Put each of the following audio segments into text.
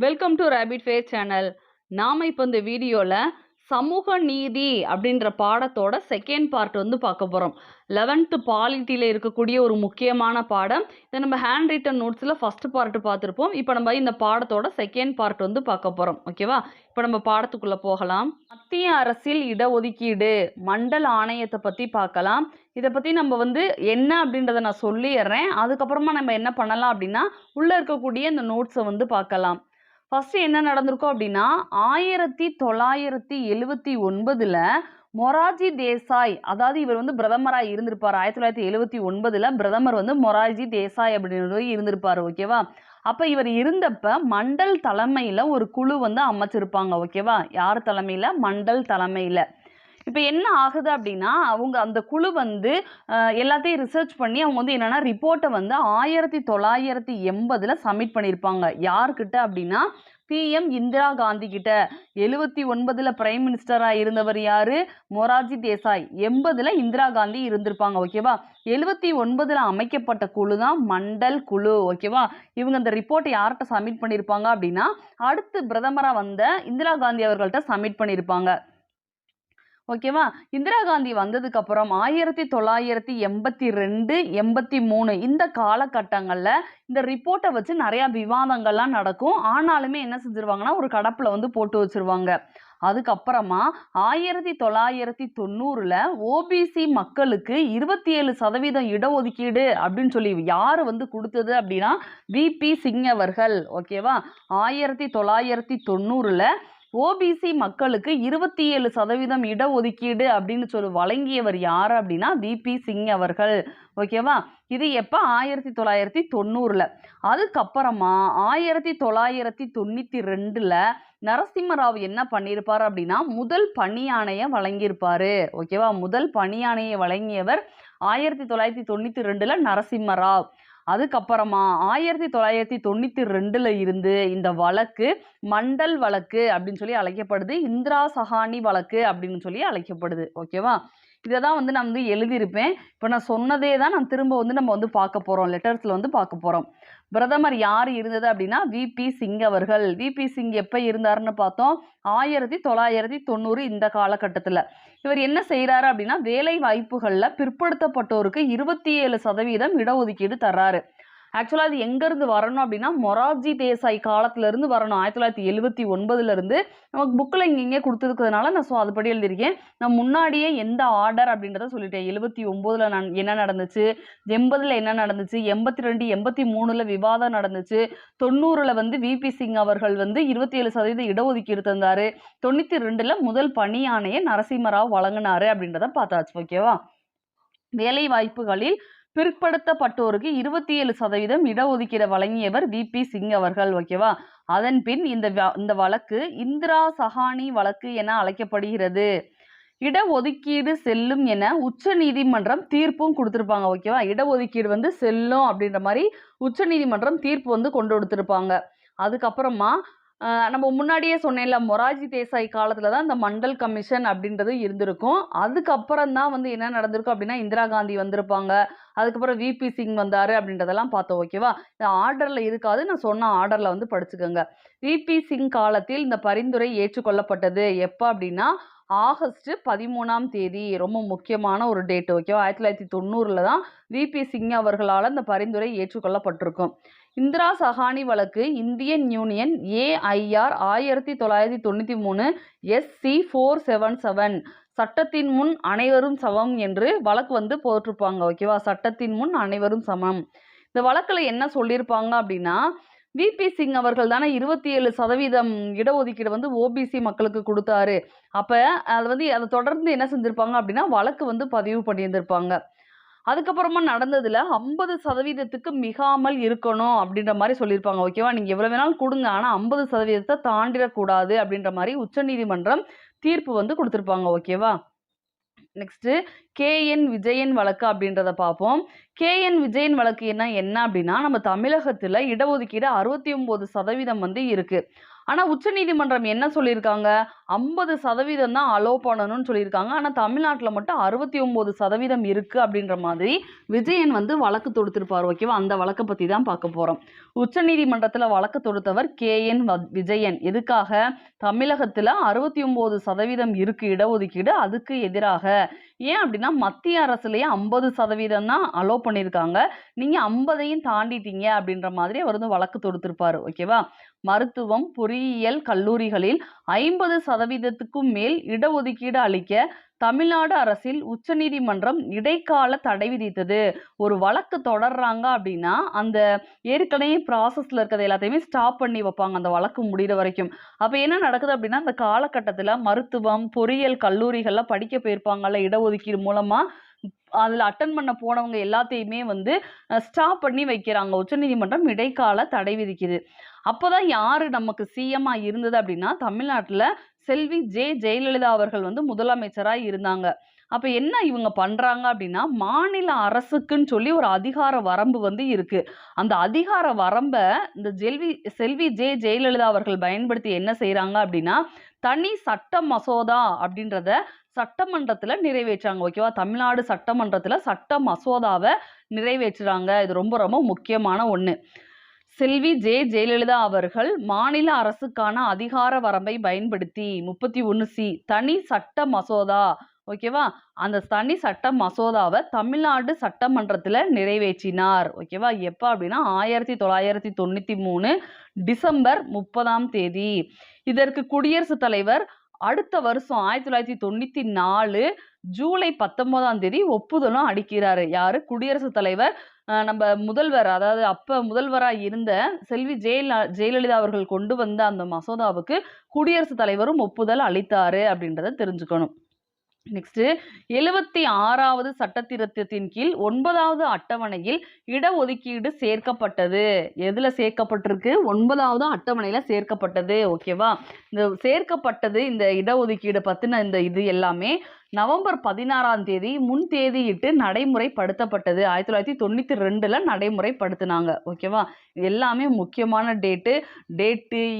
Welcome to rapid fire channel. நாம இப்போ இந்த வீடியோவில் சமூக நீதி அப்படின்ற பாடத்தோட செகண்ட் பார்ட் வந்து பார்க்க போகிறோம். 11th பாலிட்டியில் இருக்கக்கூடிய ஒரு முக்கியமான பாடம். இதை நம்ம ஹேண்ட் ரிட்டன் நோட்ஸில் ஃபஸ்ட்டு பார்ட்டு பார்த்துருப்போம். இப்போ நம்ம இந்த பாடத்தோட செகண்ட் பார்ட் வந்து பார்க்க போகிறோம். ஓகேவா? இப்போ நம்ம பாடத்துக்குள்ளே போகலாம். மத்திய அரசில் இடஒதுக்கீடு மண்டல் ஆணையத்தை பற்றி பார்க்கலாம். இதை பற்றி நம்ம வந்து என்ன அப்படின்றத நான் சொல்லிடுறேன். அதுக்கப்புறமா நம்ம என்ன பண்ணலாம் அப்படின்னா உள்ளே இருக்கக்கூடிய இந்த நோட்ஸை வந்து பார்க்கலாம். ஃபர்ஸ்ட் என்ன நடந்திருக்கும் அப்படின்னா 1979ல் மொரார்ஜி தேசாய், அதாவது இவர் வந்து பிரதமராக இருந்திருப்பார். 1979ல் பிரதமர் வந்து மொரார்ஜி தேசாய் அப்படின்றது இருந்திருப்பார். ஓகேவா? அப்போ இவர் இருந்தப்ப மண்டல் தலைமையில் ஒரு குழு வந்து அமைச்சிருப்பாங்க. ஓகேவா? யார் தலைமையில்? மண்டல் தலைமையில். இப்போ என்ன ஆகுது அப்படின்னா அவங்க அந்த குழு வந்து எல்லாத்தையும் ரிசர்ச் பண்ணி அவங்க வந்து என்னென்னா ரிப்போர்ட்டை வந்து 1980ல் சப்மிட் பண்ணியிருப்பாங்க. யார்கிட்ட அப்படின்னா பிஎம் இந்திரா காந்தி கிட்ட. 79ல் பிரைம் மினிஸ்டராக இருந்தவர் யாரு? மொரார்ஜி தேசாய். 80ல் இந்திரா காந்தி இருந்திருப்பாங்க. ஓகேவா? 79ல் அமைக்கப்பட்ட குழு தான் மண்டல் குழு. ஓகேவா? இவங்க அந்த ரிப்போர்ட்டை யார்கிட்ட சப்மிட் பண்ணியிருப்பாங்க அப்படின்னா அடுத்து பிரதமராக வந்த இந்திரா காந்தி அவர்கள்ட்ட சப்மிட் பண்ணியிருப்பாங்க. ஓகேவா? இந்திரா காந்தி வந்ததுக்கு அப்புறம் 1982, 83 இந்த காலகட்டங்களில் இந்த ரிப்போர்ட்டை வச்சு நிறையா விவாதங்கள்லாம் நடக்கும். ஆனாலுமே என்ன செஞ்சிருவாங்கன்னா ஒரு கடப்பில் வந்து போட்டு வச்சிருவாங்க. அதுக்கப்புறமா 1990ல் ஓபிசி மக்களுக்கு 27% இடஒதுக்கீடு அப்படின்னு சொல்லி யார் வந்து கொடுத்தது அப்படின்னா விபி சிங் அவர்கள். ஓகேவா? 1990ல் ஓபிசி மக்களுக்கு 27% இடஒதுக்கீடு அப்படின்னு சொல்லி வழங்கியவர் யார் அப்படின்னா விபி சிங் அவர்கள். ஓகேவா? இது எப்போ? 1990ல். அதுக்கப்புறமா 1992ல் நரசிம்மராவ் என்ன பண்ணியிருப்பார் அப்படின்னா முதல் பணி ஆணையை வழங்கியிருப்பார். ஓகேவா? முதல் பணி ஆணையை வழங்கியவர் 1992ல் நரசிம்மராவ். அதுக்கப்புறமா 1992ல் இருந்து இந்த வழக்கு மண்டல் வழக்கு அப்படின்னு சொல்லி அழைக்கப்படுது. இந்திரா சஹானி வழக்கு அப்படின்னு சொல்லி அழைக்கப்படுது. ஓகேவா? இதை தான் வந்து நான் வந்து எழுதியிருப்பேன். இப்போ நான் சொன்னதே தான் நான் திரும்ப வந்து நம்ம வந்து பார்க்க போகிறோம். லெட்டர்ஸில் வந்து பார்க்க போகிறோம். பிரதமர் யார் இருந்தது அப்படின்னா விபி சிங் அவர்கள். விபி சிங் எப்போ இருந்தாருன்னு பார்த்தோம்? 1990 இந்த காலகட்டத்தில். இவர் என்ன செய்கிறாரு அப்படின்னா வேலை வாய்ப்புகளில் பிற்படுத்தப்பட்டோருக்கு 27% இடஒதுக்கீடு தர்றாரு. ஆக்சுவலாக அது எங்கேருந்து வரணும் அப்படின்னா மொரார்ஜி தேசாய் காலத்திலேருந்து வரணும். 1979லேருந்து நமக்கு புக்கில் இங்கே கொடுத்துருக்கிறதுனால நான் அதுபடி எழுதியிருக்கேன். நான் முன்னாடியே எந்த ஆர்டர் அப்படின்றத சொல்லிட்டேன். 79ல் என்ன நடந்துச்சு, 80ல் என்ன நடந்துச்சு, 82, 83ல் விவாதம் நடந்துச்சு, 90ல் வந்து விபி சிங் அவர்கள் வந்து 27% இடஒதுக்கீடு தந்தார், 92ல் முதல் பணி ஆணையை நரசிம்மராவ் வழங்கினாரு அப்படின்றத பார்த்தாச்சு. ஓகேவா? வேலை வாய்ப்புகளில் பிற்படுத்தப்பட்டோருக்கு 27% இடஒதுக்கீடு வழங்கியவர் விபி சிங் அவர்கள். ஓகேவா? அதன் பின் இந்த வழக்கு இந்திரா சஹானி வழக்கு என அழைக்கப்படுகிறது. இடஒதுக்கீடு செல்லும் என உச்ச நீதிமன்றம் தீர்ப்பும் கொடுத்துருப்பாங்க. ஓகேவா? இடஒதுக்கீடு வந்து செல்லும் அப்படின்ற மாதிரி உச்ச நீதிமன்றம் தீர்ப்பு வந்து கொண்டு கொடுத்துருப்பாங்க. அதுக்கப்புறமா நம்ம முன்னாடியே சொன்னேன்ல மொரார்ஜி தேசாய் காலத்தில் தான் இந்த மண்டல் கமிஷன் அப்படின்றது இருந்திருக்கும். அதுக்கப்புறம் தான் வந்து என்ன நடந்திருக்கும் அப்படின்னா இந்திரா காந்தி வந்திருப்பாங்க. அதுக்கப்புறம் விபி சிங் வந்தார் அப்படின்றதெல்லாம் பார்த்தோம். ஓகேவா? இந்த ஆர்டரில் இருக்காது, நான் சொன்ன ஆர்டரில் வந்து படிச்சுக்கோங்க. விபி சிங் காலத்தில் இந்த பரிந்துரை ஏற்றுக்கொள்ளப்பட்டது. எப்போ அப்படின்னா ஆகஸ்ட் 13ஆம் தேதி. ரொம்ப முக்கியமான ஒரு டேட். ஓகேவா? 1990ல் தான் விபி சிங் அவர்களால் இந்த பரிந்துரை ஏற்றுக்கொள்ளப்பட்டிருக்கும். இந்திரா சஹானி வழக்கு இந்தியன் யூனியன் ஏஐஆர் 1993 SC 477 சட்டத்தின் முன் அனைவரும் சமம் என்று வழக்கு வந்து போட்டிருப்பாங்க. ஓகேவா? சட்டத்தின் முன் அனைவரும் சமம். இந்த வழக்கில் என்ன சொல்லியிருப்பாங்க அப்படின்னா விபி சிங் அவர்கள் தானே 27% இடஒதுக்கீடு வந்து ஓபிசி மக்களுக்கு கொடுத்தாரு. அப்போ அது வந்து அதை தொடர்ந்து என்ன செஞ்சுருப்பாங்க அப்படின்னா வழக்கு வந்து பதிவு பண்ணியிருந்திருப்பாங்க. அதுக்கப்புறமா நடந்ததில் 50%க்கு மிகாமல் இருக்கணும் அப்படின்ற மாதிரி சொல்லியிருப்பாங்க. ஓகேவா? நீங்கள் எவ்வளோ வேணாலும் கொடுங்க, ஆனால் 50%த்தை தாண்டிடக்கூடாது அப்படின்ற மாதிரி உச்சநீதிமன்றம் தீர்ப்பு வந்து கொடுத்துருப்பாங்க. ஓகேவா? நெக்ஸ்ட்டு கேஎன் விஜயன் வழக்கு அப்படின்றத பார்ப்போம். கேஎன் விஜயன் வழக்கு என்ன அப்படின்னா நம்ம தமிழகத்தில் இடஒதுக்கீடு 69% வந்து இருக்குது. ஆனா உச்சநீதிமன்றம் என்ன சொல்லியிருக்காங்க, 50% தான் அலோவ் பண்ணணும்னு சொல்லியிருக்காங்க. ஆனா தமிழ்நாட்டுல மட்டும் 69% இருக்கு அப்படின்ற மாதிரி விஜயன் வந்து வழக்கு தொடுத்திருப்பார். ஓகேவா? அந்த வழக்க பத்தி தான் பார்க்க போறோம். உச்சநீதிமன்றத்துல வழக்கு தொடுத்தவர் KN விஜயன். எதுக்காக? தமிழகத்துல 69% இருக்கு இடஒதுக்கீடு, அதுக்கு எதிராக. ஏன் அப்படின்னா மத்திய அரசுலயே 50% தான் அலோவ் பண்ணியிருக்காங்க. நீங்க 50ஐயும் தாண்டிட்டீங்க அப்படின்ற மாதிரி அவர் வந்து வழக்கு தொடுத்திருப்பாரு. ஓகேவா? மருத்துவம், பொறியியல் கல்லூரிகளில் 50%க்கும் மேல் இடஒதுக்கீடு அளிக்க தமிழ்நாடு அரசில் உச்சநீதிமன்றம் இடைக்கால தடை விதித்தது. ஒரு வழக்கு தொடர்றாங்க அப்படின்னா அந்த ஏற்கனவே ப்ராசஸ்ல இருக்கிறது எல்லாத்தையுமே ஸ்டாப் பண்ணி வைப்பாங்க அந்த வழக்கு முடிகிற வரைக்கும். அப்ப என்ன நடக்குது அப்படின்னா அந்த காலகட்டத்துல மருத்துவம், பொறியியல் கல்லூரிகள்ல படிக்க போயிருப்பாங்கல்ல இடஒதுக்கீடு மூலமா, அதுல அட்டன் பண்ண போனவங்க எல்லாத்தையுமே வந்து ஸ்டாப் பண்ணி வைக்கிறாங்க. உச்சநீதிமன்றம் இடைக்கால தடை விதிக்குது. அப்போதான் யாரு நமக்கு சிஎம்மா இருந்தது அப்படின்னா தமிழ்நாட்டுல செல்வி ஜெயலலிதா அவர்கள் வந்து முதலமைச்சரா இருந்தாங்க. அப்ப என்ன இவங்க பண்றாங்க அப்படின்னா மாநில அரசுக்குன்னு சொல்லி ஒரு அதிகார வரம்பு வந்து இருக்கு. அந்த அதிகார வரம்ப இந்த செல்வி ஜெயலலிதா அவர்கள் பயன்படுத்தி என்ன செய்றாங்க அப்படின்னா தனி சட்ட மசோதா அப்படின்றத சட்டமன்றத்துல நிறைவேற்றாங்க. ஓகேவா? தமிழ்நாடு சட்டமன்றத்துல சட்ட மசோதாவை நிறைவேற்றுறாங்க. இது ரொம்ப ரொம்ப முக்கியமான ஒண்ணு. செல்வி ஜெயலலிதா அவர்கள் மாநில அரசுக்கான அதிகார வரம்பை பயன்படுத்தி 31C தனி சட்ட மசோதா, ஓகேவா? அந்த தனி சட்ட மசோதாவை தமிழ்நாடு சட்டமன்றத்துல நிறைவேற்றினார். ஓகேவா? எப்ப அப்படின்னா 1993 டிசம்பர் 30ஆம் தேதி. இதற்கு குடியரசுத் தலைவர் அடுத்த வருஷம் 1994 ஜூலை 19ஆம் தேதி ஒப்புதலும் அளிக்கிறாரு. யாரு? குடியரசுத் தலைவர். நம்ம முதல்வர், அதாவது அப்ப முதல்வரா இருந்த செல்வி ஜெயலலிதா அவர்கள் கொண்டு வந்த அந்த மசோதாவுக்கு குடியரசுத் தலைவரும் ஒப்புதல் அளித்தாரு அப்படின்றத தெரிஞ்சுக்கணும். நெக்ஸ்ட் 76வது சட்ட திருத்தத்தின் கீழ் 9வது அட்டவணையில் இடஒதுக்கீடு சேர்க்கப்பட்டது. எதுல சேர்க்கப்பட்டிருக்கு? 9வது அட்டவணையில சேர்க்கப்பட்டது. ஓகேவா? இந்த சேர்க்கப்பட்டது இந்த இடஒதுக்கீடு பத்தின இந்த இது எல்லாமே நவம்பர் 16ஆம் தேதி முன் தேதியிட்டு நடைமுறைப்படுத்தப்பட்டது. 1992ல நடைமுறைப்படுத்தினாங்க. ஓகேவா? இது எல்லாமே முக்கியமான டேட்டு,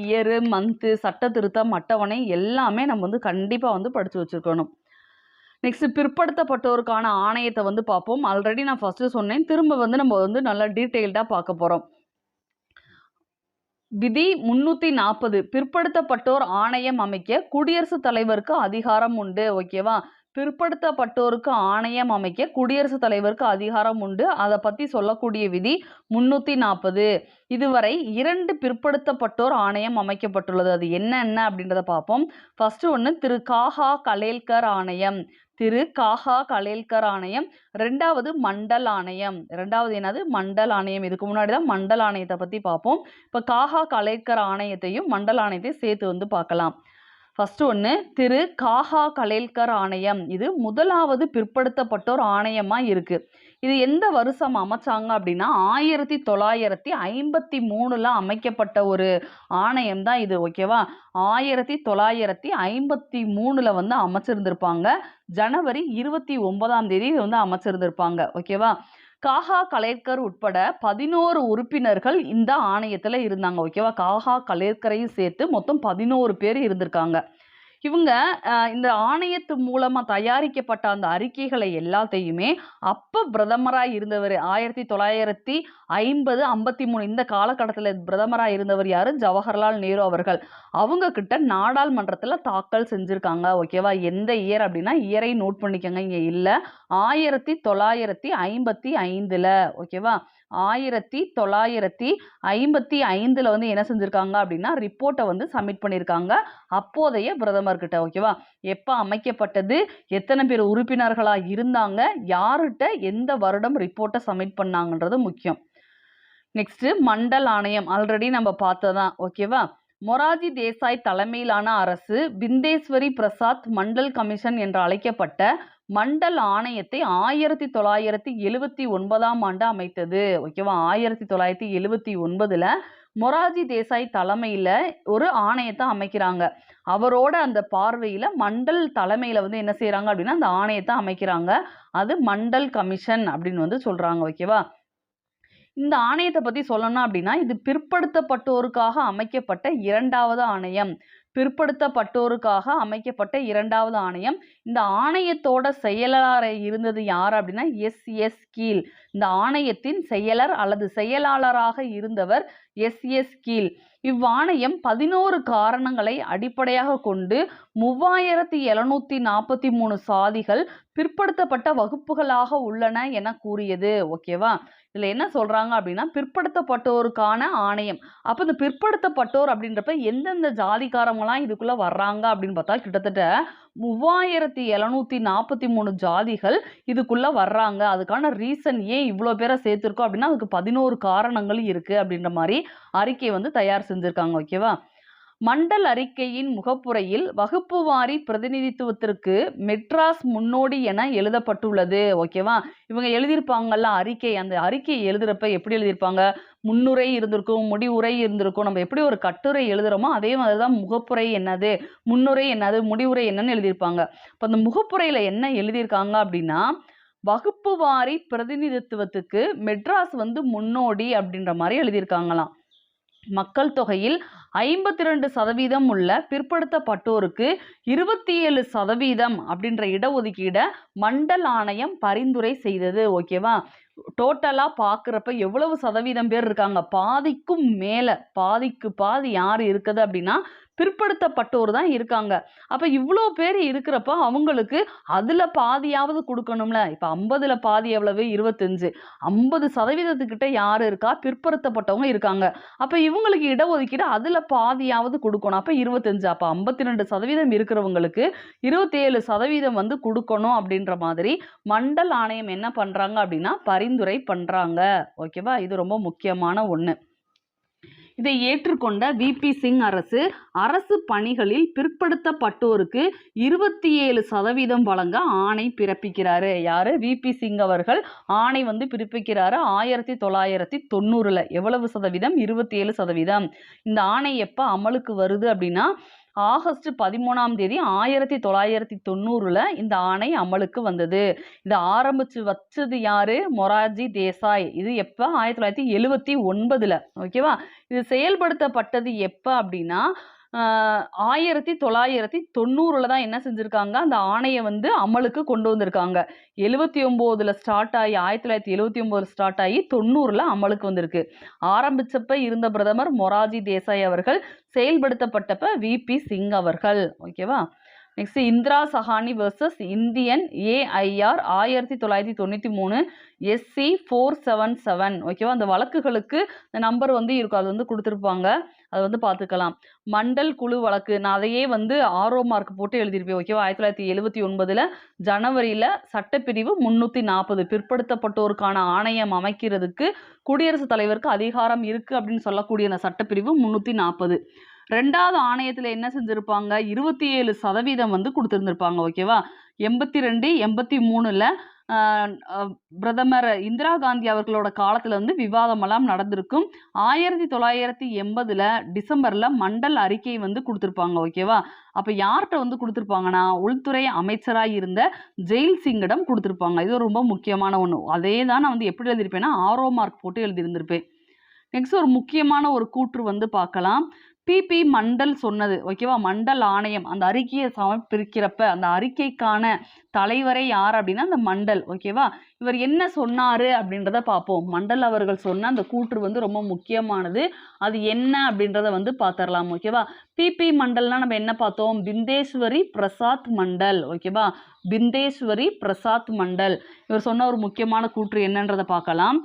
இயரு, மந்த்து, சட்ட திருத்தம், அட்டவணை எல்லாமே நம்ம வந்து கண்டிப்பா வந்து படிச்சு வச்சிருக்கணும். நெக்ஸ்ட் பிற்படுத்தப்பட்டோருக்கான ஆணையத்தை வந்து பார்ப்போம். ஆல்ரெடி நான் ஃபர்ஸ்ட் சொன்னேன். திரும்ப வந்து நம்ம வந்து நல்லா டீட்டெயில்டா பார்க்க போறோம். விதி 340 பிற்படுத்தப்பட்டோர் ஆணையம் அமைக்க குடியரசுத் தலைவருக்கு அதிகாரம் உண்டு. ஓகேவா? பிற்படுத்தப்பட்டோருக்கு ஆணையம் அமைக்க குடியரசுத் தலைவருக்கு அதிகாரம் உண்டு. அதை பத்தி சொல்லக்கூடிய விதி 340. இதுவரை 2 பிற்படுத்தப்பட்டோர் ஆணையம் அமைக்கப்பட்டுள்ளது. அது என்னென்ன அப்படின்றத பார்ப்போம். ஃபர்ஸ்ட் ஒன்று திரு காஹா கலேல்கர் ஆணையம். ரெண்டாவது மண்டல் ஆணையம். ரெண்டாவது என்னது? மண்டல் ஆணையம். இதுக்கு முன்னாடி தான் மண்டல் ஆணையத்தை பத்தி பார்ப்போம். இப்போ காஹா கலேல்கர் ஆணையத்தையும் மண்டல் ஆணையத்தையும் சேர்த்து வந்து பார்க்கலாம். ஃபர்ஸ்ட் ஒன்று திரு காஹா கலேல்கர் ஆணையம். இது முதலாவது பிற்படுத்தப்பட்டோர் ஆணையமா இருக்கு. இது எந்த வருஷம் அமைச்சாங்க அப்படின்னா 1953ல அமைக்கப்பட்ட ஒரு ஆணையம் தான் இது. ஓகேவா? 1953ல வந்து அமைச்சிருந்திருப்பாங்க. ஜனவரி 29ஆம் தேதி இது வந்து அமைச்சிருந்திருப்பாங்க. ஓகேவா? காஹா கலேல்கர் உட்பட 11 உறுப்பினர்கள் இந்த ஆணையத்துல இருந்தாங்க. ஓகேவா? காஹா கலேல்கரையும் சேர்த்து மொத்தம் 11 பேர் இருந்திருக்காங்க. இவங்க இந்த ஆணையத்து மூலமா தயாரிக்கப்பட்ட அந்த அறிக்கைகளை எல்லாத்தையுமே அப்ப பிரதமரா இருந்தவர் 1950, 53 இந்த காலகட்டத்தில் பிரதமரா இருந்தவர் யாரு? ஜவஹர்லால் நேரு அவர்கள். அவங்க கிட்ட நாடாளுமன்றத்துல தாக்கல் செஞ்சிருக்காங்க. ஓகேவா? எந்த இயர் அப்படின்னா இயரை நோட் பண்ணிக்கங்க, இங்க இல்ல. 1955ல. ஓகேவா? 1955ல வந்து என்ன செஞ்சிருக்காங்க அப்படின்னா ரிப்போர்ட்டை வந்து சப்மிட் பண்ணியிருக்காங்க அப்போதைய பிரதமர் கிட்ட. ஓகேவா? எப்ப அமைக்கப்பட்டது, எத்தனை பேர் உறுப்பினர்களா இருந்தாங்க, யார்கிட்ட எந்த வருடம் ரிப்போர்ட்டை சப்மிட் பண்ணாங்கன்றது முக்கியம். நெக்ஸ்ட் மண்டல் ஆணையம் ஆல்ரெடி நம்ம பார்த்ததான். ஓகேவா? மொராஜி தேசாய் தலைமையிலான அரசு பிந்தேஸ்வரி பிரசாத் மண்டல் கமிஷன் என்று அழைக்கப்பட்ட மண்டல் ஆணையத்தை 1979ஆம் ஆண்டு அமைத்தது. ஓகேவா? 1979ல மொராஜி தேசாய் தலைமையில ஒரு ஆணையத்தை அமைக்கிறாங்க. அவரோட அந்த பார்வையில மண்டல் தலைமையில வந்து என்ன செய்யறாங்க அப்படின்னா அந்த ஆணையத்தை அமைக்கிறாங்க. அது மண்டல் கமிஷன் அப்படின்னு வந்து சொல்றாங்க. ஓகேவா? இந்த ஆணையத்தை பத்தி சொல்லணும் அப்படின்னா இது பிற்படுத்தப்பட்டோருக்காக அமைக்கப்பட்ட 2வது ஆணையம். பிற்படுத்தப்பட்டோருக்காக அமைக்கப்பட்ட 2வது ஆணையம். இந்த ஆணையத்தோட செயலாளர் இருந்தது யார் அப்படின்னா எஸ் கீல். இந்த ஆணையத்தின் செயலர் அல்லது செயலாளராக இருந்தவர் எஸ் கீல். இவ்வாணையம் 11 காரணங்களை அடிப்படையாக கொண்டு 3743 சாதிகள் பிற்படுத்தப்பட்ட வகுப்புகளாக உள்ளன என கூறியது. ஓகேவா? இதுல என்ன சொல்றாங்க அப்படின்னா பிற்படுத்தப்பட்டோருக்கான ஆணையம். அப்ப இந்த பிற்படுத்தப்பட்டோர் அப்படின்றப்ப எந்தெந்த ஜாதிக்காரங்களாம் இதுக்குள்ள வர்றாங்க அப்படின்னு பார்த்தா கிட்டத்தட்ட 3743 ஜாதிகள் இதுக்குள்ள வர்றாங்க. அதுக்கான ரீசன் ஏன் இவ்வளோ பேரை சேர்த்திருக்கோம் அப்படின்னா அதுக்கு 11 காரணங்கள் இருக்கு அப்படின்ற மாதிரி அறிக்கை வந்து தயார் செஞ்சிருக்காங்க. ஓகேவா? மண்டல் அறிக்கையின் முகப்புரையில் வகுப்பு வாரி பிரதிநிதித்துவத்திற்கு மெட்ராஸ் முன்னோடி என எழுதப்பட்டுள்ளது. ஓகேவா? இவங்க எழுதியிருப்பாங்கல்ல அறிக்கை, அந்த அறிக்கை எழுதுறப்ப எப்படி எழுதியிருப்பாங்க? முன்னுரை இருந்திருக்கும், முடிவுரை இருந்திருக்கும். நம்ம எப்படி ஒரு கட்டுரை எழுதுறோமோ அதே மாதிரி தான் முகப்புரை என்னது, முன்னுரை என்னது, முடிவுரை என்னன்னு எழுதியிருப்பாங்க. இப்போ அந்த முகப்புரையில என்ன எழுதியிருக்காங்க அப்படின்னா வகுப்பு வாரி பிரதிநிதித்துவத்துக்கு மெட்ராஸ் வந்து முன்னோடி அப்படின்ற மாதிரி எழுதியிருக்காங்களாம். மக்கள் தொகையில் 52% உள்ள பிற்படுத்தப்பட்டோருக்கு 27% அப்படின்ற இடஒதுக்கீடை மண்டல் ஆணையம் பரிந்துரை செய்தது. ஓகேவா? டோட்டலா பார்க்குறப்ப எவ்வளவு சதவீதம் பேர் இருக்காங்க? பாதிக்கும் மேல, பாதிக்கு பாதி யார் இருக்குது அப்படின்னா பிற்படுத்தப்பட்டோர் தான் இருக்காங்க. அப்ப இவ்வளோ பேர் இருக்கிறப்ப அவங்களுக்கு அதுல பாதியாவது கொடுக்கணும்ல. இப்ப 50ல் பாதி எவ்வளவு? 25. 50% யாரு இருக்கா? பிற்படுத்தப்பட்டவங்க இருக்காங்க. அப்ப இவங்களுக்கு இடஒதுக்கீடு அதுல பாதியாவது கொடுக்கணும். அப்ப 25. அப்ப 52% இருக்கிறவங்களுக்கு 27% வந்து கொடுக்கணும் அப்படின்ற மாதிரி மண்டல் ஆணையம் என்ன பண்றாங்க அப்படின்னா பரிந்துரை பண்றாங்க. ஓகேவா? இது ரொம்ப முக்கியமான ஒண்ணு. இதை ஏற்றுக்கொண்ட விபி சிங் அரசு அரசு பணிகளில் பிற்படுத்தப்பட்டோருக்கு 27% வழங்க ஆணை பிறப்பிக்கிறாரு. யாரு? விபி சிங் அவர்கள் ஆணை வந்து பிறப்பிக்கிறாரு 1990ல். எவ்வளவு சதவீதம்? 27%. இந்த ஆணை எப்ப அமலுக்கு வருது அப்படின்னா ஆகஸ்ட் 13ஆம் தேதி 1990ல் இந்த ஆணை அமலுக்கு வந்தது. இதை ஆரம்பிச்சு வச்சது யாரு? மொரார்ஜி தேசாய். இது எப்ப? 1979ல். ஓகேவா? இது செயல்படுத்தப்பட்டது எப்ப அப்படின்னா 1990ல் தான் என்ன செஞ்சிருக்காங்க? அந்த ஆணையை வந்து அமலுக்கு கொண்டு வந்திருக்காங்க. 79ல் ஸ்டார்ட் ஆகி 1979 ஸ்டார்ட் ஆகி 90ல் அமலுக்கு வந்திருக்கு. ஆரம்பிச்சப்ப இருந்த பிரதமர் மொரார்ஜி தேசாய் அவர்கள், செயல்படுத்தப்பட்டப்ப விபி சிங் அவர்கள். ஓகேவா? Next Indira Sawhney versus Indian AIR 1993 SC 477. ஓகேவா? அந்த வழக்குகளுக்கு இந்த நம்பர் வந்து இருக்கும், அது வந்து கொடுத்துருப்பாங்க, அதை வந்து பார்த்துக்கலாம். மண்டல் குழு வழக்கு நான் அதையே வந்து ஆரோ மார்க் போட்டு எழுதியிருப்பேன். ஓகேவா? 1979ல் ஜனவரியில் சட்டப்பிரிவு 340 பிற்படுத்தப்பட்டோருக்கான ஆணையம் அமைக்கிறதுக்கு குடியரசுத் தலைவருக்கு அதிகாரம் இருக்கு அப்படின்னு சொல்லக்கூடிய அந்த சட்டப்பிரிவு 340. 2வது ஆணையத்தில் என்ன செஞ்சிருப்பாங்க? 27% வந்து கொடுத்துருந்துருப்பாங்க. ஓகேவா? 82, 83ல் பிரதமர் இந்திரா காந்தி அவர்களோட காலத்துல வந்து விவாதமெல்லாம் நடந்திருக்கும். 1980ல் டிசம்பர்ல மண்டல் அறிக்கை வந்து கொடுத்துருப்பாங்க. ஓகேவா? அப்ப யார்கிட்ட வந்து கொடுத்துருப்பாங்கன்னா உள்துறை அமைச்சராக இருந்த ஜெயில் சிங்கிடம் கொடுத்துருப்பாங்க. இது ரொம்ப முக்கியமான ஒண்ணு. அதே தான் நான் வந்து எப்படி எழுதியிருப்பேன்னா ஆரோ மார்க் போட்டு எழுதியிருந்திருப்பேன். நெக்ஸ்ட் ஒரு முக்கியமான ஒரு கூற்று வந்து பார்க்கலாம். பிபி மண்டல் சொன்னது. ஓகேவா? மண்டல் ஆணையம் அந்த அறிக்கையை சமர்ப்பிக்கிறப்ப அந்த அறிக்கைக்கான தலைவரை யார் அப்படின்னா அந்த மண்டல். ஓகேவா? இவர் என்ன சொன்னாரு அப்படின்றத பார்ப்போம். மண்டல் அவர்கள் சொன்ன அந்த கூற்று வந்து ரொம்ப முக்கியமானது. அது என்ன அப்படின்றத வந்து பார்த்துடலாம். ஓகேவா? பிபி மண்டல்னா நம்ம என்ன பார்த்தோம்? பிந்தேஸ்வரி பிரசாத் மண்டல். ஓகேவா? பிந்தேஸ்வரி பிரசாத் மண்டல். இவர் சொன்ன ஒரு முக்கியமான கூற்று என்னன்றதை பார்க்கலாம்.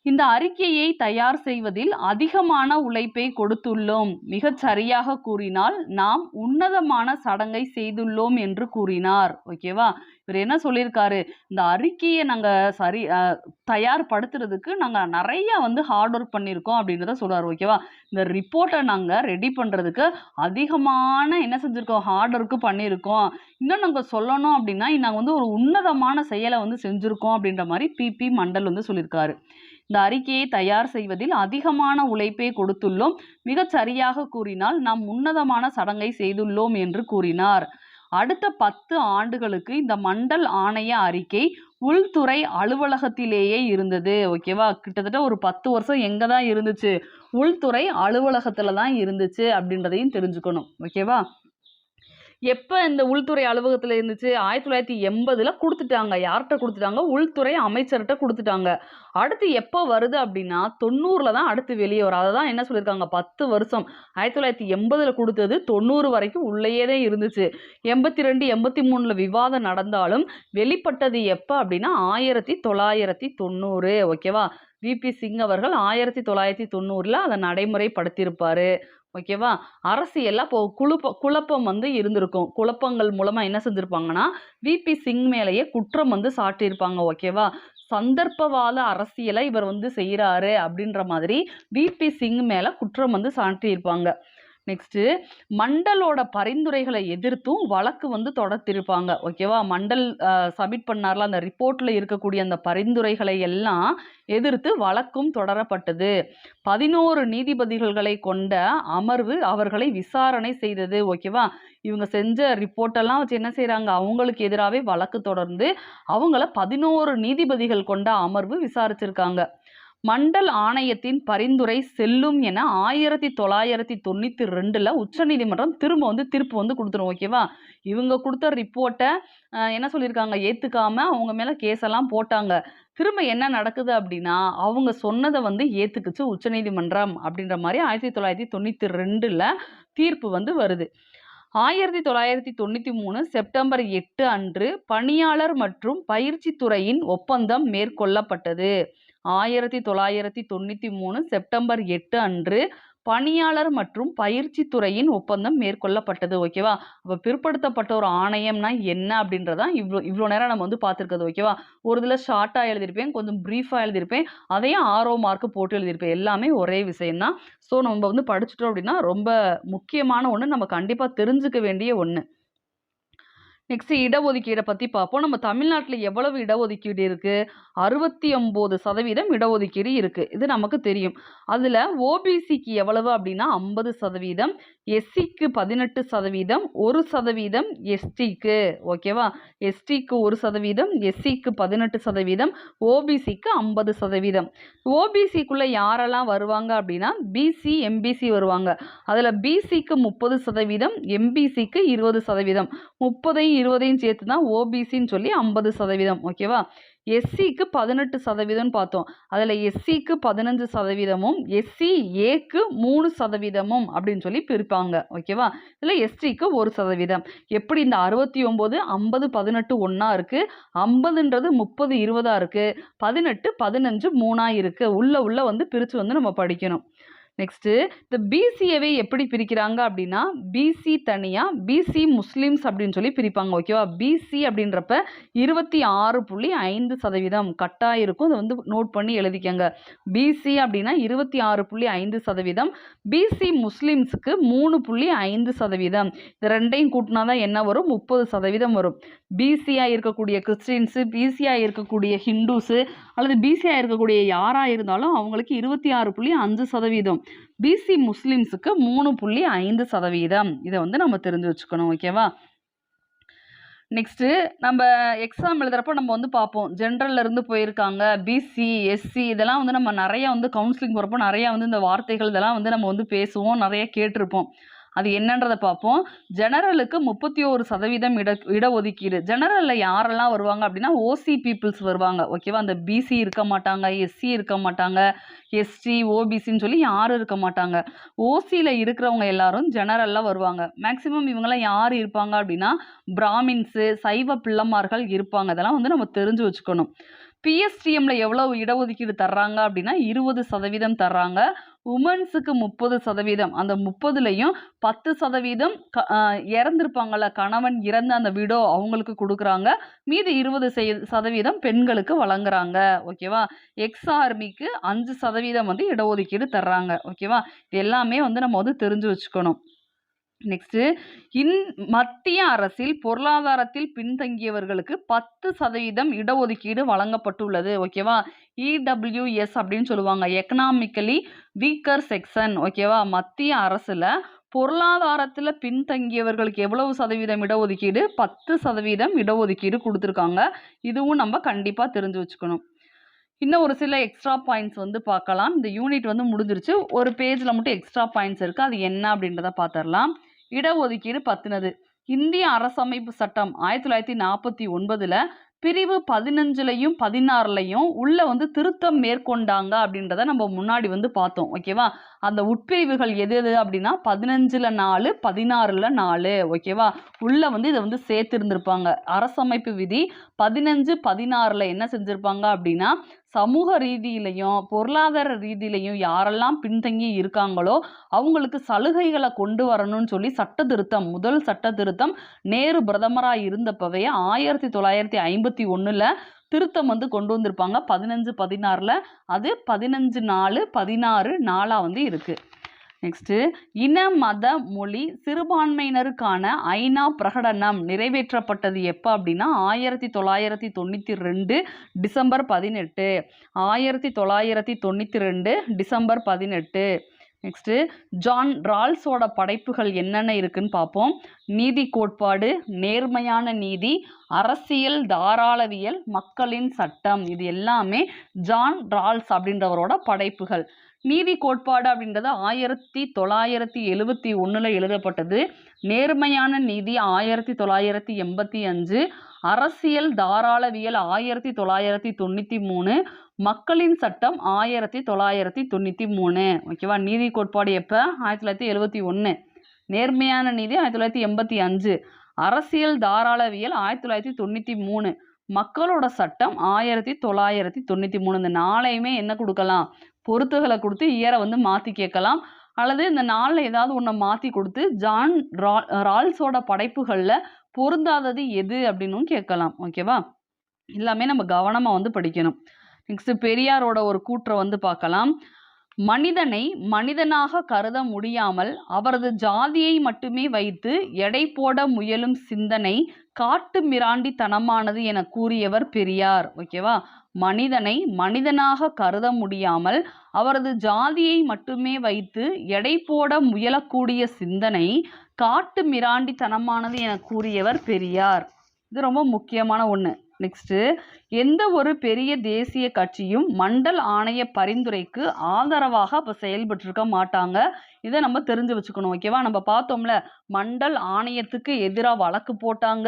இந்த அறிக்கையை தயார் செய்வதில் அதிகமான உழைப்பை கொடுத்துள்ளோம். மிகச் சரியாக கூறினால் நாம் உன்னதமான சடங்கை செய்துள்ளோம் என்று கூறினார். ஓகேவா? இவர் என்ன சொல்லியிருக்காரு? இந்த அறிக்கையை நாங்கள் தயார்படுத்துறதுக்கு நாங்கள் நிறைய வந்து ஹார்ட் ஒர்க் பண்ணியிருக்கோம் அப்படின்றத சொல்றாரு. ஓகேவா? இந்த ரிப்போர்ட்டை நாங்கள் ரெடி பண்ணுறதுக்கு அதிகமான என்ன செஞ்சுருக்கோம்? ஹார்ட் ஒர்க்கு பண்ணியிருக்கோம். இன்னும் நாங்கள் சொல்லணும் அப்படின்னா நாங்கள் வந்து ஒரு உன்னதமான செயலை வந்து செஞ்சுருக்கோம் அப்படின்ற மாதிரி பிபி மண்டல் வந்து சொல்லியிருக்காரு. இந்த அறிக்கையை தயார் செய்வதில் அதிகமான உழைப்பை கொடுத்துள்ளோம். மிகச் சரியாக கூறினால் நாம் உன்னதமான சடங்கை செய்துள்ளோம் என்று கூறினார். அடுத்த 10 ஆண்டுகளுக்கு இந்த மண்டல் ஆணைய அறிக்கை உள்துறை அலுவலகத்திலேயே இருந்தது. ஓகேவா? கிட்டத்தட்ட ஒரு 10 வருஷம் எங்க தான் இருந்துச்சு? உள்துறை அலுவலகத்துல தான் இருந்துச்சு அப்படின்றதையும் தெரிஞ்சுக்கணும். ஓகேவா? எப்ப இந்த உள்துறை அலுவலகத்துல இருந்துச்சு? 1980ல குடுத்துட்டாங்க. யார்ட்ட குடுத்துட்டாங்க? உள்துறை அமைச்சர்ட்ட குடுத்துட்டாங்க. அடுத்து எப்ப வருது அப்படின்னா, 90ல தான் அடுத்து வெளிய வரும். அததான் என்ன சொல்லியிருக்காங்க? 10 வருஷம். 1980ல குடுத்தது 90 வரைக்கும் உள்ளேயே தான் இருந்துச்சு. 82, 83ல விவாதம் நடந்தாலும் வெளிப்பட்டது எப்ப அப்படின்னா 1990. ஓகேவா? வி.பி. சிங் அவர்கள் 1990ல அத நடைமுறைப்படுத்தியிருப்பாரு. ஓகேவா? அரசியல்ல அப்போ குழப்பம் வந்து இருந்திருக்கும். குழப்பங்கள் மூலமா என்ன செஞ்சிருப்பாங்கன்னா, வி.பி. சிங் மேலேயே குற்றம் வந்து சாட்டியிருப்பாங்க. ஓகேவா? சந்தர்ப்பவாத அரசியல இவர் வந்து செய்றாரு அப்படின்ற மாதிரி வி.பி. சிங் மேல குற்றம் வந்து சாட்டியிருப்பாங்க. நெக்ஸ்ட்டு மண்டலோட பரிந்துரைகளை எதிர்த்தும் வழக்கு வந்து தொடர்த்திருப்பாங்க. ஓகேவா? மண்டல் சப்மிட் பண்ணார்ல, அந்த ரிப்போர்ட்ல இருக்கக்கூடிய அந்த பரிந்துரைகளை எல்லாம் எதிர்த்து வழக்கும் தொடரப்பட்டது. 11 நீதிபதிகளை கொண்ட அமர்வு அவர்களை விசாரணை செய்தது. ஓகேவா? இவங்க செஞ்ச ரிப்போர்ட்டெல்லாம் வச்சு என்ன செய்றாங்க? அவங்களுக்கு எதிராவே வழக்கு தொடர்ந்து அவங்கள 11 நீதிபதிகள் கொண்ட அமர்வு விசாரிச்சிருக்காங்க. மண்டல் ஆணையத்தின் பரிந்துரை செல்லும் என 1992ல உச்சநீதிமன்றம் திரும்ப வந்து தீர்ப்பு வந்து குடுத்துரும். ஓகேவா? இவங்க குடுத்த ரிப்போர்ட்ட என்ன சொல்லியிருக்காங்க? ஏத்துக்காம அவங்க மேல கேஸ் எல்லாம் போட்டாங்க. திரும்ப என்ன நடக்குது அப்படின்னா, அவங்க சொன்னத வந்து ஏத்துக்குச்சு உச்சநீதிமன்றம் அப்படின்ற மாரி 1992ல தீர்ப்பு வந்து வருது. 1993 செப்டம்பர் 8 அன்று பணியாளர் மற்றும் பயிற்சித் துறையின் ஒப்பந்தம் மேற்கொள்ளப்பட்டது. 1993 செப்டம்பர் 8 அன்று பணியாளர் மற்றும் பயிற்சித் துறையின் ஒப்பந்தம் மேற்கொள்ளப்பட்டது. ஓகேவா? அப்ப பிற்படுத்தப்பட்ட ஒரு ஆணையம்னா என்ன அப்படின்றதான் இவ்ளோ நேரம் நம்ம வந்து பார்த்திருக்கிறது. ஓகேவா? ஒரு இதுல ஷார்ட்டா எழுதியிருப்பேன். கொஞ்சம் பிரீஃபா எழுதியிருப்பேன். அதையும் ஆரோ மார்க் போட்டு எழுதியிருப்பேன். எல்லாமே ஒரே விஷயம் தான். ஸோ நம்ம வந்து படிச்சுட்டோம் அப்படின்னா, ரொம்ப முக்கியமான ஒண்ணு. நம்ம கண்டிப்பா தெரிஞ்சுக்க வேண்டிய ஒண்ணு. நெக்ஸ்ட் இடஒதுக்கீட பத்தி பார்ப்போம். நம்ம தமிழ்நாட்டுல எவ்வளவு இடஒதுக்கீடு இருக்கு? 69% இடஒதுக்கீடு இருக்கு. இது நமக்கு தெரியும். அதுல ஓபிசிக்கு எவ்வளவு அப்படின்னா 50%, எஸ்சிக்கு 18%, 1% எஸ்டிக்கு. ஓகேவா? எஸ்டிக்கு 1%, எஸ்சிக்கு 18%, ஓபிசிக்கு 50%. ஓபிசிக்குள்ள யாரெல்லாம் வருவாங்க அப்படின்னா பிசி, எம்பிசி வருவாங்க. அதுல பிசிக்கு 30%, எம்பிசிக்கு 20%. 30யும் 20யும் சேர்த்து தான் ஓபிசின்னு சொல்லி 50%. ஓகேவா? எஸ்சிக்கு 18% பார்த்தோம். அதுல எஸ்சிக்கு 15%, எஸ்சி ஏக்கு 3% அப்படின்னு சொல்லி பிரிப்பாங்க. ஓகேவா? இதுல எஸ்டிக்கு 1%. எப்படி இந்த 69, 50, 18 ஒண்ணா இருக்கு. 50ன்றது 30, 20ஆ இருக்கு. 18, 15, 3ஆ இருக்கு. உள்ள வந்து பிரிச்சு வந்து நம்ம படிக்கணும். நெக்ஸ்ட்டு இந்த பிசிஏவை எப்படி பிரிக்கிறாங்க அப்படின்னா, பிசி தனியா, பிசி முஸ்லிம்ஸ் அப்படின்னு சொல்லி பிரிப்பாங்க. ஓகேவா? பிசி அப்படின்றப்ப 26.5% கட்டாயம் இருக்கும். அதை வந்து நோட் பண்ணி எழுதிக்கங்க. பிசி அப்படின்னா 26.5%, பிசி முஸ்லிம்ஸுக்கு 3.5%. இது ரெண்டையும் கூட்டினா தான் என்ன வரும்? 30% வரும். பிசியா இருக்கக்கூடிய கிறிஸ்டின்ஸு, பிசியா இருக்கக்கூடிய ஹிந்துஸு அல்லது பிசியா இருக்கக்கூடிய யாரா இருந்தாலும் அவங்களுக்கு 26.5%. பிசி முஸ்லிம்ஸுக்கு 3.5%. இதை வந்து நம்ம தெரிஞ்சு வச்சுக்கணும். ஓகேவா? நெக்ஸ்ட்டு நம்ம எக்ஸாம் எழுதுறப்போ நம்ம வந்து பார்ப்போம். ஜென்ரல்ல இருந்து போயிருக்காங்க. பிசி, எஸ்சி இதெல்லாம் வந்து நம்ம நிறைய வந்து கவுன்சிலிங் போகிறப்போ நிறையா வந்து இந்த வார்த்தைகள் இதெல்லாம் வந்து நம்ம வந்து பேசுவோம். நிறைய கேட்டிருப்போம். அது என்னன்றதை பார்ப்போம். ஜெனரலுக்கு 31% இடஒதுக்கீடு. ஜெனரல்ல யாரெல்லாம் வருவாங்க அப்படின்னா ஓசி பீப்புள்ஸ் வருவாங்க. ஓகேவா? அந்த பிசி இருக்க மாட்டாங்க, எஸ்சி இருக்க மாட்டாங்க, எஸ்டி, ஓபிசின்னு சொல்லி யாரும் இருக்க மாட்டாங்க. ஓசியில் இருக்கிறவங்க எல்லாரும் ஜெனரல்ல வருவாங்க. மேக்சிமம் இவங்கெல்லாம் யார் இருப்பாங்க அப்படின்னா பிராமின்ஸு, சைவ பிள்ளைமார்கள் இருப்பாங்க. இதெல்லாம் வந்து நம்ம தெரிஞ்சு வச்சுக்கணும். பிஎஸ்டிஎம்ல எவ்வளவு இடஒதுக்கீடு தர்றாங்க அப்படின்னா 20% தர்றாங்க. உமன்ஸுக்கு 30%. அந்த 30லையும் 10% இறந்துருப்பாங்கல்ல, கணவன் இறந்த அந்த விடோ அவங்களுக்கு கொடுக்குறாங்க. மீதி 20% பெண்களுக்கு வழங்குறாங்க. ஓகேவா? எக்ஸ் ஆர்மிக்கு 5% வந்து இடஒதுக்கீடு தர்றாங்க. ஓகேவா? இது எல்லாமே வந்து நம்ம வந்து தெரிஞ்சு வச்சுக்கணும். நெக்ஸ்ட்டு மத்திய அரசில் பொருளாதாரத்தில் பின்தங்கியவர்களுக்கு 10% இடஒதுக்கீடு வழங்கப்பட்டுள்ளது. ஓகேவா? இடபிள்யூஎஸ் அப்படின்னு சொல்லுவாங்க. Economically weaker section. ஓகேவா? மத்திய அரசுல பொருளாதாரத்தில் பின்தங்கியவர்களுக்கு எவ்வளவு சதவீதம் இடஒதுக்கீடு? 10% இடஒதுக்கீடு கொடுத்துருக்காங்க. இதுவும் நம்ம கண்டிப்பாக தெரிஞ்சு வச்சுக்கணும். இன்னும் ஒரு சில எக்ஸ்ட்ரா பாயிண்ட்ஸ் வந்து பார்க்கலாம். இந்த யூனிட் வந்து முடிஞ்சிருச்சு. ஒரு பேஜில் மட்டும் எக்ஸ்ட்ரா பாயிண்ட்ஸ் இருக்குது. அது என்ன அப்படின்றத பார்த்துடலாம். இடஒதுக்கீடு பற்றினது. இந்திய அரசமைப்பு சட்டம் 1949ல் பிரிவு 15லையும் 16லையும் உள்ள வந்து திருத்தம் மேற்கொண்டாங்க அப்படின்றத நம்ம முன்னாடி வந்து பார்த்தோம். ஓகேவா? அந்த உட்பிரிவுகள் எது எது அப்படின்னா 15ல் 4, 16ல் 4. ஓகேவா? உள்ள வந்து இதை வந்து சேர்த்திருந்திருப்பாங்க. அரசமைப்பு விதி 15, 16ல் என்ன செஞ்சிருப்பாங்க அப்படின்னா சமூக ரீதியிலையும் பொருளாதார ரீதியிலையும் யாரெல்லாம் பின்தங்கி இருக்காங்களோ அவங்களுக்கு சலுகைகளை கொண்டு வரணும்னு சொல்லி சட்ட திருத்தம், முதல் சட்ட திருத்தம் நேரு பிரதமராக இருந்தப்பவே 1951ல் திருத்தம் வந்து கொண்டு வந்திருப்பாங்க. 15, 16ல். அது 15, 4, 16, 4 வந்து இருக்கு. நெக்ஸ்ட், இன மத மொழி சிறுபான்மையினருக்கான ஐநா பிரகடனம் நிறைவேற்றப்பட்டது எப்போ அப்படின்னா 1992 டிசம்பர் 18. 1992 டிசம்பர் 18. நெக்ஸ்ட்டு, ஜான் ரால்ஸோட படைப்புகள் என்னென்ன இருக்குன்னு பார்ப்போம். நீதி கோட்பாடு, நேர்மையான நீதி, அரசியல் தாராளவியல், மக்களின் சட்டம். இது எல்லாமே ஜான் ரால்ஸ் அப்படின்றவரோட படைப்புகள். நீதி கோட்பாடு அப்படின்றது 1971ல் எழுதப்பட்டது. நேர்மையான நீதி 1985, அரசியல் தாராளவியல் 1993, மக்களின் சட்டம் 1993. ஓகேவா? நீதி கோட்பாடு எப்போ? 1971. நேர்மையான நீதி 1985, அரசியல் தாராளவியல் 1993, மக்களோட சட்டம் 1993. இந்த நாளையுமே என்ன கொடுக்கலாம்? பொறுத்துகளை கொடுத்து இயரை வந்து மாற்றி கேட்கலாம். அல்லது இந்த நாளில் ஏதாவது ஒன்றை மாற்றி கொடுத்து ஜான் ரால்ஸோட படைப்புகளில் பொருந்தாதது எது அப்படின்னு கேட்கலாம். ஓகேவா? எல்லாமே நம்ம கவனமாக வந்து படிக்கணும். நெக்ஸ்ட், பெரியாரோட ஒரு கூற்றை வந்து பார்க்கலாம். மனிதனை மனிதனாக கருத முடியாமல் அவரது ஜாதியை மட்டுமே வைத்து எடை போட முயலும் சிந்தனை காட்டு மிராண்டித்தனமானது என கூறியவர் பெரியார். ஓகேவா? மனிதனை மனிதனாக கருத முடியாமல் அவரது ஜாதியை மட்டுமே வைத்து எடை போட முயலக்கூடிய சிந்தனை காட்டு மிராண்டித்தனமானது என கூறியவர் பெரியார். இது ரொம்ப முக்கியமான ஒன்று. நெக்ஸ்ட்டு, எந்த ஒரு பெரிய தேசிய கட்சியும் மண்டல் ஆணைய பரிந்துரைக்கு ஆதரவாக அப்போ செயல்பட்டிருக்க மாட்டாங்க. இதை நம்ம தெரிஞ்சு வச்சுக்கணும். ஓகேவா? நம்ம பார்த்தோம்ல, மண்டல் ஆணையத்துக்கு எதிராக வழக்கு போட்டாங்க.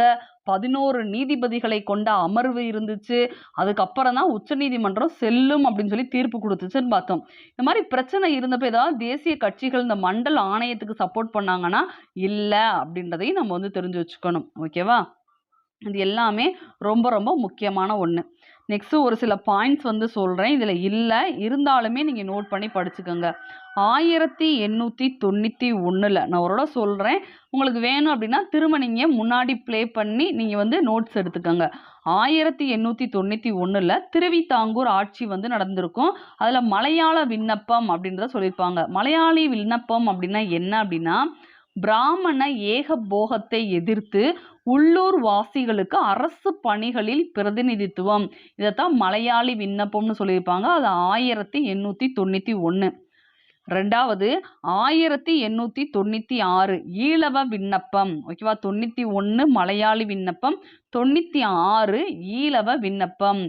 11 நீதிபதிகளை கொண்ட அமர்வு இருந்துச்சு. அதுக்கப்புறம் தான் உச்சநீதிமன்றம் செல்லும் அப்படின்னு சொல்லி தீர்ப்பு கொடுத்துச்சுன்னு பார்த்தோம். இந்த மாதிரி பிரச்சனை இருந்தப்போ ஏதாவது தேசிய கட்சிகள் இந்த மண்டல் ஆணையத்துக்கு சப்போர்ட் பண்ணாங்கன்னா இல்லை அப்படின்றதையும் நம்ம வந்து தெரிஞ்சு வச்சுக்கணும். ஓகேவா? இது எல்லாமே ரொம்ப ரொம்ப முக்கியமான ஒன்று. நெக்ஸ்ட்டு ஒரு சில பாயிண்ட்ஸ் வந்து சொல்கிறேன். இதில் இல்லை இருந்தாலுமே நீங்கள் நோட் பண்ணி படிச்சுக்கோங்க. 1891ல் நான் ஒரு சொல்கிறேன். உங்களுக்கு வேணும் அப்படின்னா திரும்ப நீங்கள் முன்னாடி ப்ளே பண்ணி நீங்கள் வந்து நோட்ஸ் எடுத்துக்கோங்க. 1891ல் திருவிதாங்கூர் ஆட்சி வந்து நடந்திருக்கும். அதில் மலையாள விண்ணப்பம் அப்படின்றத சொல்லியிருப்பாங்க. மலையாளி விண்ணப்பம் அப்படின்னா என்ன அப்படின்னா பிராமண ஏகபோகத்தை எதிர்த்து உள்ளூர் வாசிகளுக்கு அரசு பணிகளில் பிரதிநிதித்துவம். இதைத்தான் மலையாளி விண்ணப்பம்னு சொல்லியிருப்பாங்க. அது 1891. ரெண்டாவது 1896 ஈழவ விண்ணப்பம். ஓகேவா? 91 மலையாளி விண்ணப்பம், 96 ஈழவ விண்ணப்பம்.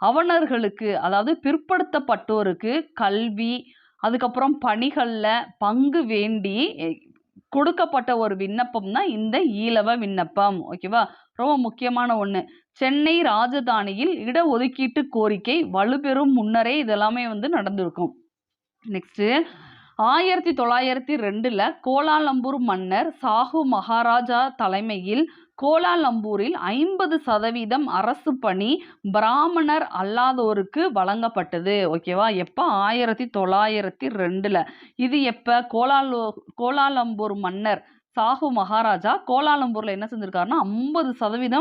அவணர்களுக்கு, அதாவது பிற்படுத்தப்பட்டோருக்கு கல்வி அதுக்கப்புறம் பணிகளில் பங்கு வேண்டி கொடுக்கப்பட்ட ஒரு விண்ணப்பம் தான் இந்த ஈழவ விண்ணப்பம். ஓகேவா? ரொம்ப முக்கியமான ஒன்று. சென்னை ராஜதானியில் இடஒதுக்கீட்டு கோரிக்கை வலுப்பெறும் முன்னரே இதெல்லாமே வந்து நடந்திருக்கும். நெக்ஸ்ட்டு, 1902ல் கோலாலம்பூர் மன்னர் சாஹு மகாராஜா தலைமையில் கோலாலம்பூரில் 50% அரசு பணி பிராமணர் அல்லாதோருக்கு வழங்கப்பட்டது. ஓகேவா? எப்போ? 1902ல். இது எப்போ? கோலாலம்பூர் மன்னர் சாஹு மகாராஜா கோலாலம்பூரில் என்ன செஞ்சுருக்காருன்னா 50%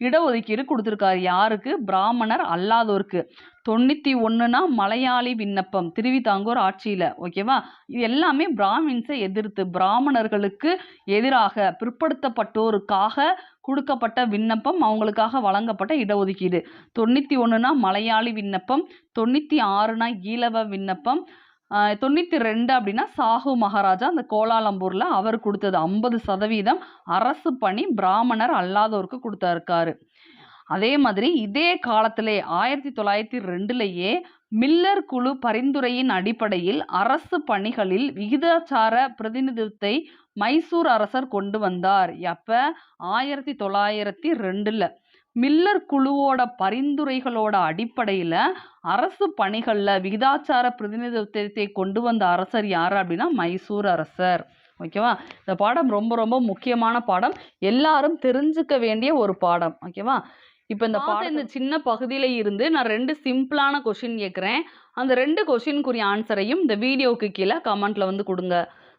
இடஒதுக்கீடு கொடுத்துருக்காரு. யாருக்கு? பிராமணர் அல்லாதோருக்கு. 91னா மலையாளி விண்ணப்பம் திருவிதாங்கூர் ஆட்சியில். ஓகேவா? இது எல்லாமே பிராமின்ஸை எதிர்த்து பிராமணர்களுக்கு எதிராக பிற்படுத்தப்பட்டோருக்காக கொடுக்கப்பட்ட விண்ணப்பம், அவங்களுக்காக வழங்கப்பட்ட இடஒதுக்கீடு. 91னா மலையாளி விண்ணப்பம், 96னா ஈழவ விண்ணப்பம், 92 அப்படின்னா சாஹு மகாராஜா அந்த கோலாலம்பூரில் அவர் கொடுத்தது 50% அரசு பணி பிராமணர் அல்லாதோருக்கு கொடுத்துருக்காரு. அதே மாதிரி இதே காலத்திலே 1902லேயே மில்லர் குழு பரிந்துரையின் அடிப்படையில் அரசு பணிகளில் விகிதாச்சார பிரதிநிதித்துவத்தை மைசூர் அரசர் கொண்டு வந்தார். எப்ப? 1902ல் மில்லர் குழுவோட பரிந்துரைகளோட அடிப்படையில் அரசு பணிகளில் விகிதாச்சார பிரதிநிதித்துவத்தை கொண்டு வந்த அரசர் யார் அப்படின்னா மைசூர் அரசர். ஓகேவா? இந்த பாடம் ரொம்ப ரொம்ப முக்கியமான பாடம், எல்லாரும் தெரிஞ்சுக்க வேண்டிய ஒரு பாடம். ஓகேவா? இப்போ இந்த சின்ன பகுதியில் இருந்து நான் 2 சிம்பிளான கொஷின் கேட்குறேன். அந்த 2 கொஷினுக்குரிய ஆன்சரையும் இந்த வீடியோவுக்கு கீழே கமெண்ட்ல வந்து கொடுங்க.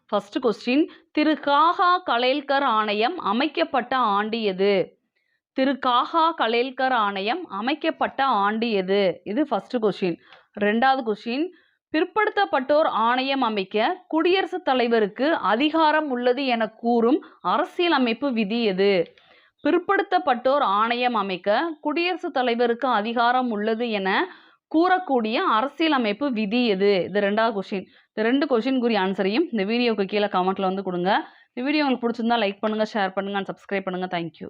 ஃபர்ஸ்ட் கொஸ்டின், திரு காகா கலேல்கர் ஆணையம் அமைக்கப்பட்ட ஆண்டு எது? திரு காகா கலேல்கர் ஆணையம் அமைக்கப்பட்ட ஆண்டு எது? இது ஃபர்ஸ்ட் கொஸ்டின். 2வது கொஸ்டின், பிற்படுத்தப்பட்டோர் ஆணையம் அமைக்க குடியரசுத் தலைவருக்கு அதிகாரம் உள்ளது என கூறும் அரசியலமைப்பு விதி எது? பிற்படுத்தப்பட்டோர் ஆணையம் அமைக்க குடியரசுத் தலைவருக்கு அதிகாரம் உள்ளது என கூறக்கூடிய அரசியலமைப்பு விதி எது? இது 2வது கொஸ்டின். இந்த 2 கொஸ்டினுக்குரிய ஆன்சரையும் இந்த வீடியோவுக்கு கீழே கமெண்ட்ல வந்து கொடுங்க. இந்த வீடியோ உங்களுக்கு பிடிச்சிருந்தா லைக் பண்ணுங்க, ஷேர் பண்ணுங்க, அண்ட் சப்ஸ்கிரைப் பண்ணுங்க. தேங்க்யூ.